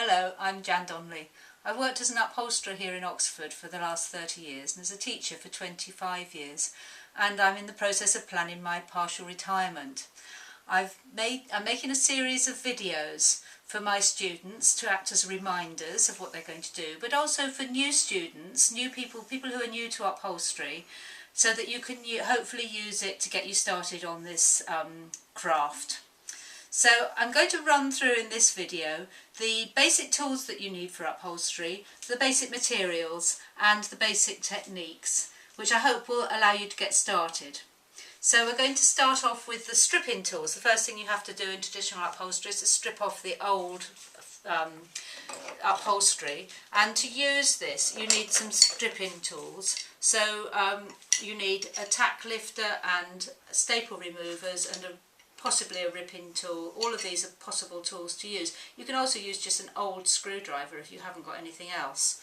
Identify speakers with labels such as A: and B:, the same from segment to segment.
A: Hello, I'm Jan Donley. I've worked as an upholsterer here in Oxford for the last 30 years and as a teacher for 25 years, and I'm in the process of planning my partial retirement. I'm making a series of videos for my students to act as reminders of what they're going to do, but also for new students, new people who are new to upholstery, so that you can hopefully use it to get you started on this craft. So I'm going to run through in this video the basic tools that you need for upholstery, the basic materials and the basic techniques, which I hope will allow you to get started. So we're going to start off with the stripping tools. The first thing you have to do in traditional upholstery is to strip off the old upholstery, and to use this you need some stripping tools. So you need a tack lifter and staple removers and possibly a ripping tool. All of these are possible tools to use. You can also use just an old screwdriver if you haven't got anything else.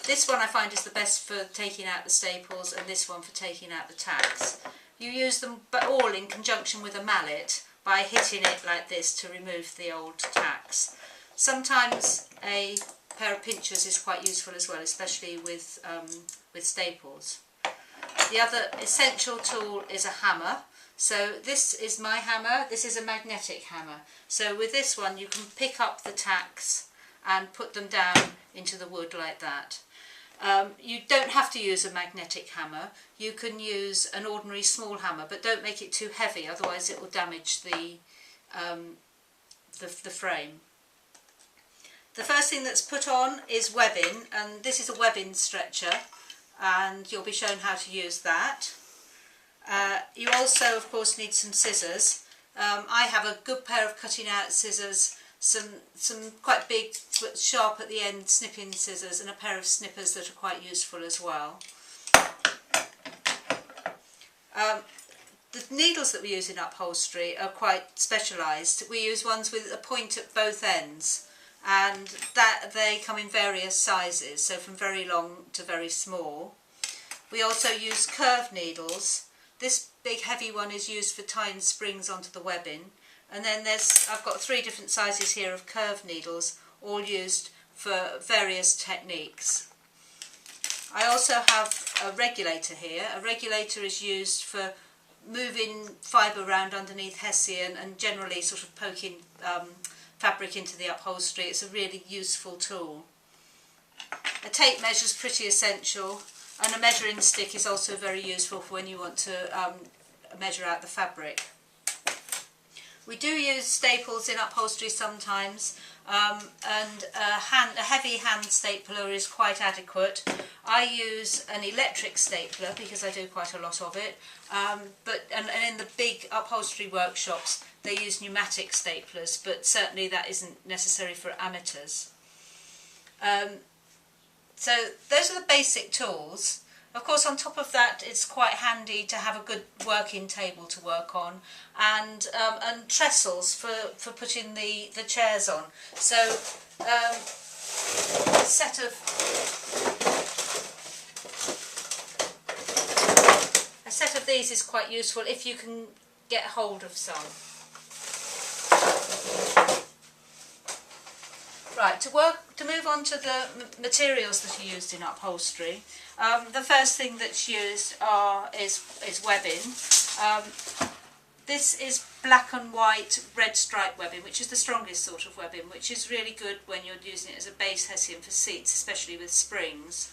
A: This one I find is the best for taking out the staples, and this one for taking out the tacks. You use them all in conjunction with a mallet by hitting it like this to remove the old tacks. Sometimes a pair of pinchers is quite useful as well, especially with staples. The other essential tool is a hammer. So this is my hammer. This is a magnetic hammer. So with this one you can pick up the tacks and put them down into the wood like that. You don't have to use a magnetic hammer. You can use an ordinary small hammer, but don't make it too heavy, otherwise it will damage the frame. The first thing that's put on is webbing, and this is a webbing stretcher, and you'll be shown how to use that. You also of course need some scissors. I have a good pair of cutting out scissors, some quite big but sharp at the end snipping scissors, and a pair of snippers that are quite useful as well. The needles that we use in upholstery are quite specialised. We use ones with a point at both ends, and that they come in various sizes, so from very long to very small. We also use curved needles. This big heavy one is used for tying springs onto the webbing, and then I've got 3 different sizes here of curved needles, all used for various techniques. I also have a regulator here. A regulator is used for moving fibre around underneath hessian and generally sort of poking fabric into the upholstery. It's a really useful tool. A tape measure is pretty essential, and a measuring stick is also very useful for when you want to measure out the fabric. We do use staples in upholstery sometimes, and a heavy hand stapler is quite adequate. I use an electric stapler because I do quite a lot of it, and in the big upholstery workshops they use pneumatic staplers, but certainly that isn't necessary for amateurs. So those are the basic tools. Of course, on top of that, it's quite handy to have a good working table to work on, and trestles for putting the chairs on. So a set of these is quite useful if you can get hold of some. Right, to move on to the materials that are used in upholstery. The first thing that's used is webbing. This is black and white red stripe webbing, which is the strongest sort of webbing, which is really good when you're using it as a base hessian for seats, especially with springs.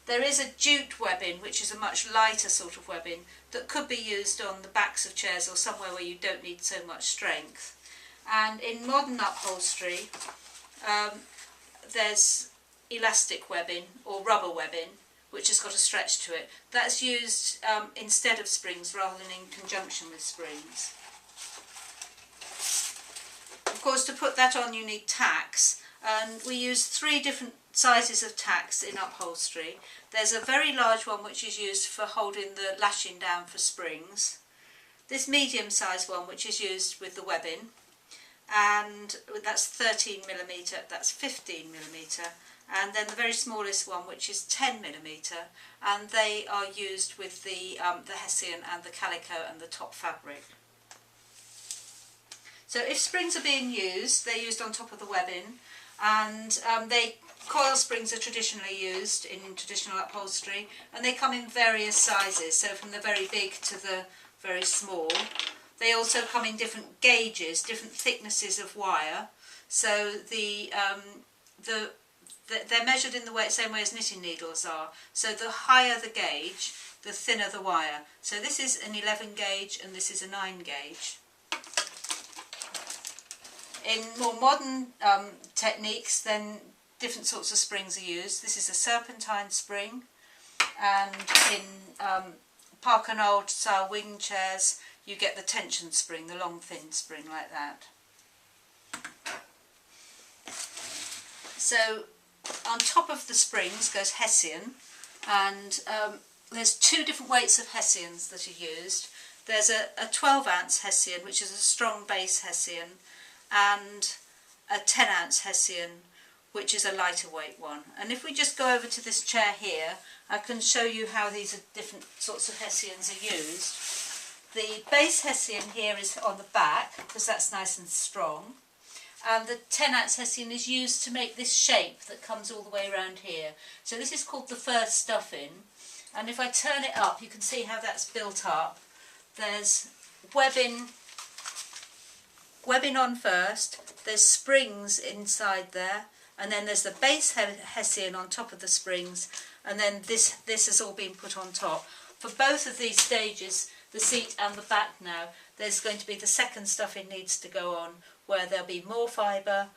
A: There is a jute webbing, which is a much lighter sort of webbing that could be used on the backs of chairs or somewhere where you don't need so much strength. And in modern upholstery, there's elastic webbing or rubber webbing, which has got a stretch to it. That's used instead of springs rather than in conjunction with springs. Of course, to put that on you need tacks, and we use 3 different sizes of tacks in upholstery. There's a very large one which is used for holding the lashing down for springs. This medium sized one which is used with the webbing, and that's 13mm, that's 15mm, and then the very smallest one which is 10mm, and they are used with the hessian and the calico and the top fabric. So if springs are being used, they're used on top of the webbing, and coil springs are traditionally used in traditional upholstery, and they come in various sizes, so from the very big to the very small. They also come in different gauges, different thicknesses of wire, so they're measured in the same way as knitting needles are. So the higher the gauge, the thinner the wire. So this is an 11 gauge and this is a 9 gauge. In more modern techniques, then different sorts of springs are used. This is a Serpentine Spring, and in Park and Old style wing chairs you get the tension spring, the long thin spring like that. So on top of the springs goes Hessian, and there's two different weights of Hessians that are used. There's a 12 ounce Hessian, which is a strong base Hessian, and a 10 ounce Hessian, which is a lighter weight one. And if we just go over to this chair here, I can show you how these different sorts of Hessians are used. The base Hessian here is on the back, because that's nice and strong. And the 10 ounce Hessian is used to make this shape that comes all the way around here. So this is called the first stuffing. And if I turn it up, you can see how that's built up. There's webbing on first, there's springs inside there, and then there's the base Hessian on top of the springs, and then this has all been put on top. For both of these stages, the seat and the back now, there's going to be the second stuffing needs to go on, where there'll be more fibre,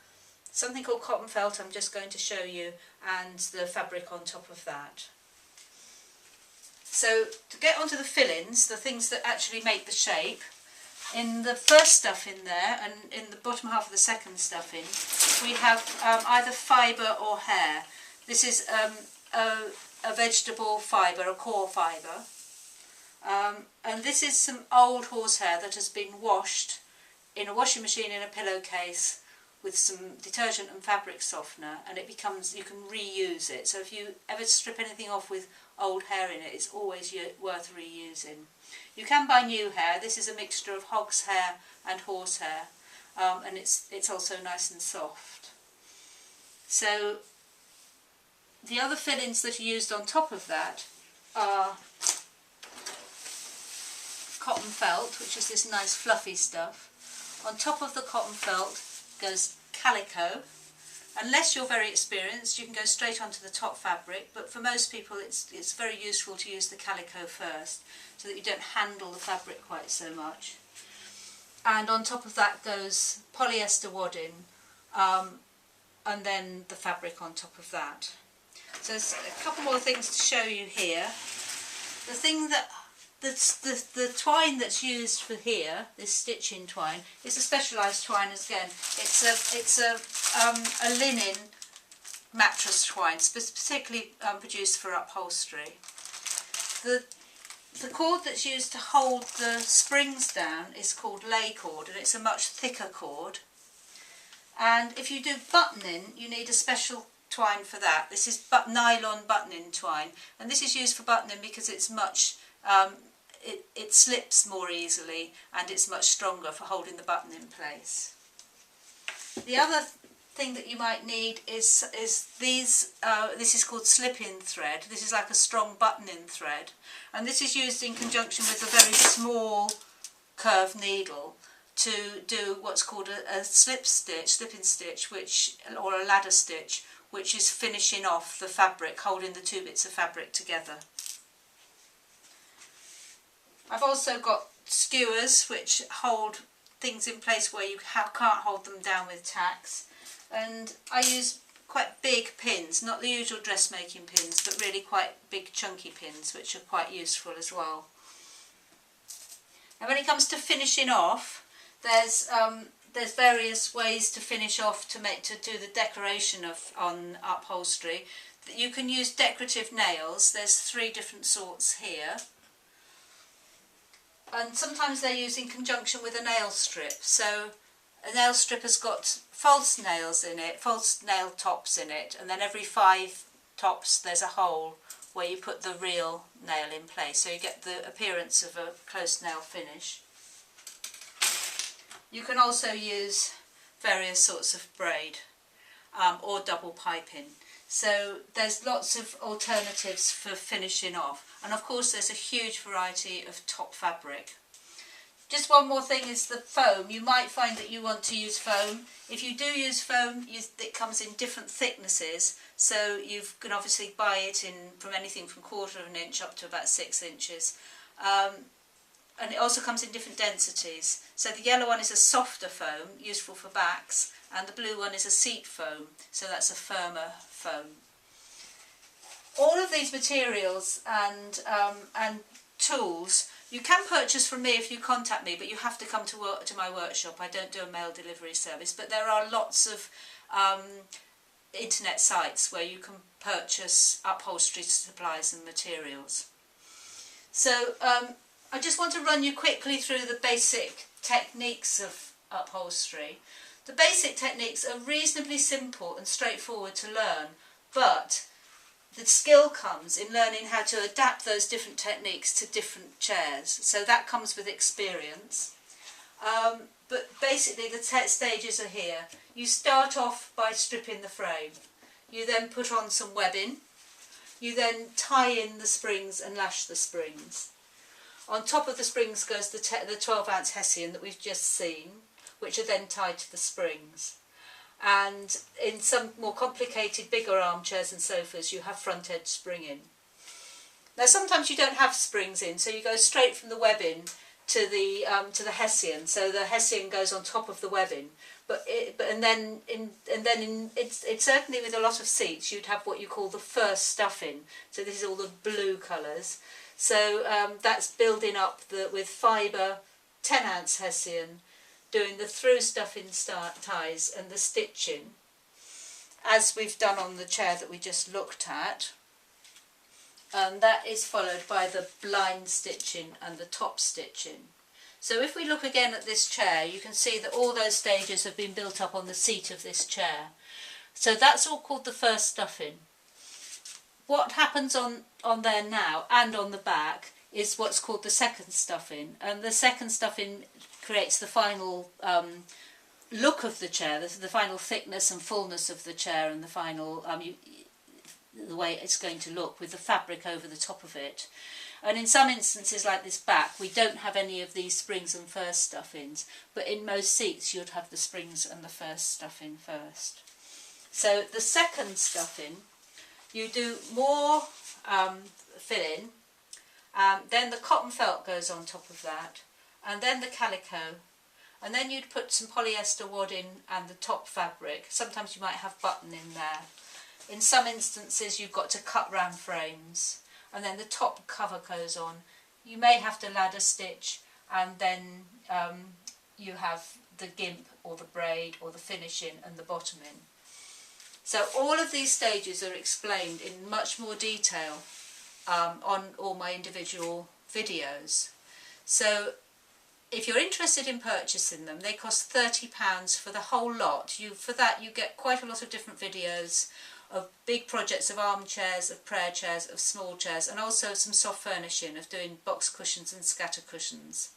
A: something called cotton felt I'm just going to show you, and the fabric on top of that. So to get onto the fillings, the things that actually make the shape, in the first stuffing there and in the bottom half of the second stuffing we have either fibre or hair. This is a vegetable fibre, a core fibre, and this is some old horsehair that has been washed in a washing machine in a pillowcase with some detergent and fabric softener, and you can reuse it. So if you ever strip anything off with old hair in it, it's always worth reusing. You can buy new hair. This is a mixture of hog's hair and horsehair, and it's also nice and soft. So the other fillings that are used on top of that are cotton felt, which is this nice fluffy stuff. On top of the cotton felt goes calico. Unless you're very experienced, you can go straight onto the top fabric, but for most people it's very useful to use the calico first, so that you don't handle the fabric quite so much. And on top of that goes polyester wadding, and then the fabric on top of that. So there's a couple more things to show you here. The thing the twine that's used for here, this stitching twine, is a specialised twine again. It's a linen mattress twine, particularly produced for upholstery. The cord that's used to hold the springs down is called lay cord, and it's a much thicker cord. And if you do buttoning, you need a special twine for that. This is nylon buttoning twine, and this is used for buttoning because it's much it slips more easily, and it's much stronger for holding the button in place. The other thing that you might need is these. This is called slip-in thread. This is like a strong buttoning thread, and this is used in conjunction with a very small curved needle to do what's called a slip-in stitch, or a ladder stitch, which is finishing off the fabric, holding the two bits of fabric together. I've also got skewers which hold things in place where you can't hold them down with tacks, and I use quite big pins, not the usual dressmaking pins, but really quite big chunky pins, which are quite useful as well. Now when it comes to finishing off, there's various ways to finish off to do the decoration on upholstery. You can use decorative nails. There's 3 different sorts here. And sometimes they're used in conjunction with a nail strip. So a nail strip has got false nails in it, false nail tops in it, and then every 5 tops there's a hole where you put the real nail in place, so you get the appearance of a close nail finish. You can also use various sorts of braid or double piping. So there's lots of alternatives for finishing off, and of course there's a huge variety of top fabric. Just one more thing is the foam. You might find that you want to use foam. If you do use foam, it comes in different thicknesses, so you can obviously buy it in from anything from 1/4 of an inch up to about 6 inches. And it also comes in different densities. So the yellow one is a softer foam, useful for backs, and the blue one is a seat foam, so that's a firmer foam. All of these materials and tools you can purchase from me if you contact me, but you have to come to my workshop. I don't do a mail delivery service, but there are lots of internet sites where you can purchase upholstery supplies and materials. So I just want to run you quickly through the basic techniques of upholstery. The basic techniques are reasonably simple and straightforward to learn, but the skill comes in learning how to adapt those different techniques to different chairs. So that comes with experience. But basically the stages are here. You start off by stripping the frame. You then put on some webbing. You then tie in the springs and lash the springs. On top of the springs goes the 12-ounce hessian that we've just seen, which are then tied to the springs. And in some more complicated, bigger armchairs and sofas, you have front edge springing. Now sometimes you don't have springs in, so you go straight from the webbing to the hessian. So the hessian goes on top of the webbing. It's certainly with a lot of seats, you'd have what you call the first stuffing. So this is all the blue colours. So that's building up with fibre, 10-ounce hessian, doing the through stuffing ties and the stitching, as we've done on the chair that we just looked at. And that is followed by the blind stitching and the top stitching. So if we look again at this chair, you can see that all those stages have been built up on the seat of this chair. So that's all called the first stuffing. What happens on there now and on the back is what's called the second stuffing, and the second stuffing creates the final look of the chair, the final thickness and fullness of the chair, and the final the way it's going to look with the fabric over the top of it. And in some instances like this back, we don't have any of these springs and first stuffings, but in most seats you'd have the springs and the first stuffing first. So the second stuffing, you do more filling, then the cotton felt goes on top of that, and then the calico, and then you'd put some polyester wadding and the top fabric. Sometimes you might have button in there. In some instances you've got to cut round frames, and then the top cover goes on. You may have to ladder stitch, and then you have the gimp or the braid or the finishing and the bottoming. So all of these stages are explained in much more detail on all my individual videos. So if you're interested in purchasing them, they cost £30 for the whole lot. For that you get quite a lot of different videos of big projects of armchairs, of prayer chairs, of small chairs, and also some soft furnishing of doing box cushions and scatter cushions.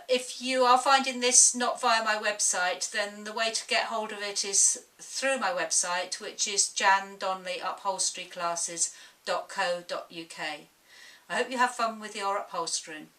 A: If you are finding this not via my website, then the way to get hold of it is through my website, which is jandonleyupholsteryclasses.co.uk. I hope you have fun with your upholstering.